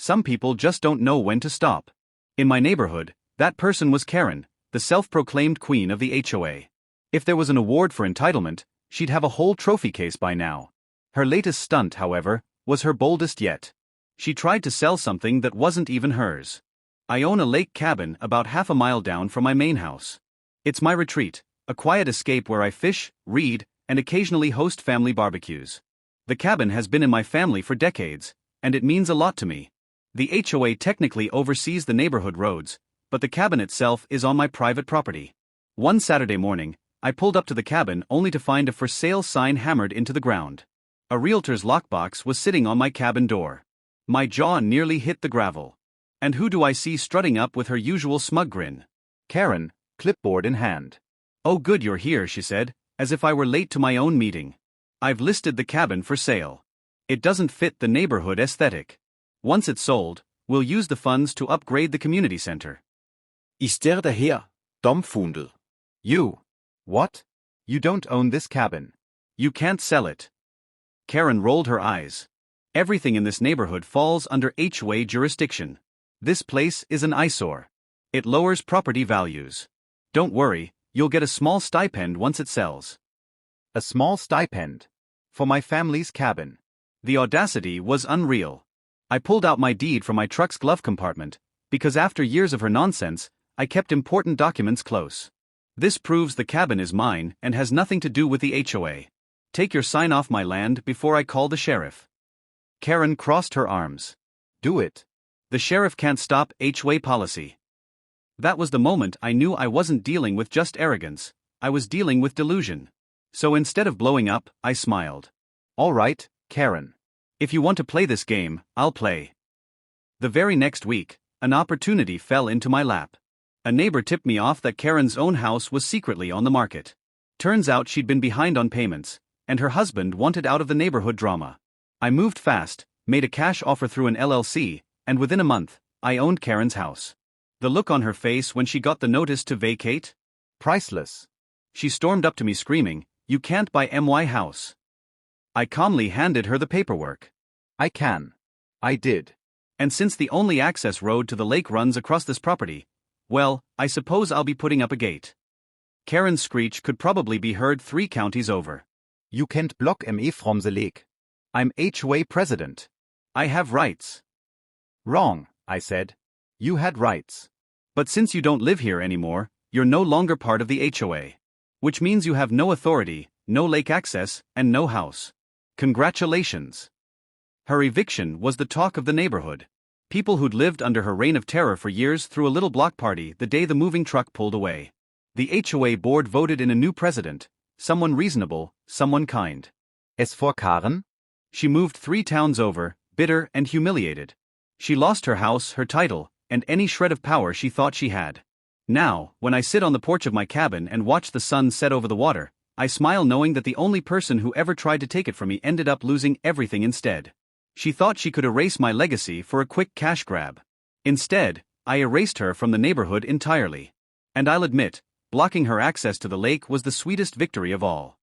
Some people just don't know when to stop. In my neighborhood, that person was Karen, the self-proclaimed queen of the HOA. If there was an award for entitlement, she'd have a whole trophy case by now. Her latest stunt, however, was her boldest yet. She tried to sell something that wasn't even hers. I own a lake cabin about half a mile down from my main house. It's my retreat, a quiet escape where I fish, read, and occasionally host family barbecues. The cabin has been in my family for decades, and it means a lot to me. The HOA technically oversees the neighborhood roads, but the cabin itself is on my private property. One Saturday morning, I pulled up to the cabin only to find a for sale sign hammered into the ground. A realtor's lockbox was sitting on my cabin door. My jaw nearly hit the gravel. And who do I see strutting up with her usual smug grin? Karen, clipboard in hand. "Oh good, you're here," she said, as if I were late to my own meeting. "I've listed the cabin for sale. It doesn't fit the neighborhood aesthetic. Once it's sold, we'll use the funds to upgrade the community center." Ich stirr daher, dumbfoundel. You. What? You don't own this cabin. You can't sell it. Karen rolled her eyes. Everything in this neighborhood falls under HOA jurisdiction. This place is an eyesore. It lowers property values. Don't worry, you'll get a small stipend once it sells. A small stipend? For my family's cabin. The audacity was unreal. I pulled out my deed from my truck's glove compartment, because after years of her nonsense, I kept important documents close. "This proves the cabin is mine and has nothing to do with the HOA. Take your sign off my land before I call the sheriff." Karen crossed her arms. "Do it. The sheriff can't stop HOA policy." That was the moment I knew I wasn't dealing with just arrogance, I was dealing with delusion. So instead of blowing up, I smiled. "All right, Karen. If you want to play this game, I'll play." The very next week, an opportunity fell into my lap. A neighbor tipped me off that Karen's own house was secretly on the market. Turns out she'd been behind on payments, and her husband wanted out of the neighborhood drama. I moved fast, made a cash offer through an LLC, and within a month, I owned Karen's house. The look on her face when she got the notice to vacate? Priceless. She stormed up to me screaming, "You can't buy my house." I calmly handed her the paperwork. "I can." I did. And since the only access road to the lake runs across this property, well, I suppose I'll be putting up a gate. Karen's screech could probably be heard 3 counties over. "You can't block me from the lake. I'm HOA president. I have rights." "Wrong," I said. "You had rights. But since you don't live here anymore, you're no longer part of the HOA. Which means you have no authority, no lake access, and no house. Congratulations." Her eviction was the talk of the neighborhood. People who'd lived under her reign of terror for years threw a little block party the day the moving truck pulled away. The HOA board voted in a new president, someone reasonable, someone kind. As for Karen? She moved 3 towns over, bitter and humiliated. She lost her house, her title, and any shred of power she thought she had. Now, when I sit on the porch of my cabin and watch the sun set over the water, I smile knowing that the only person who ever tried to take it from me ended up losing everything instead. She thought she could erase my legacy for a quick cash grab. Instead, I erased her from the neighborhood entirely. And I'll admit, blocking her access to the lake was the sweetest victory of all.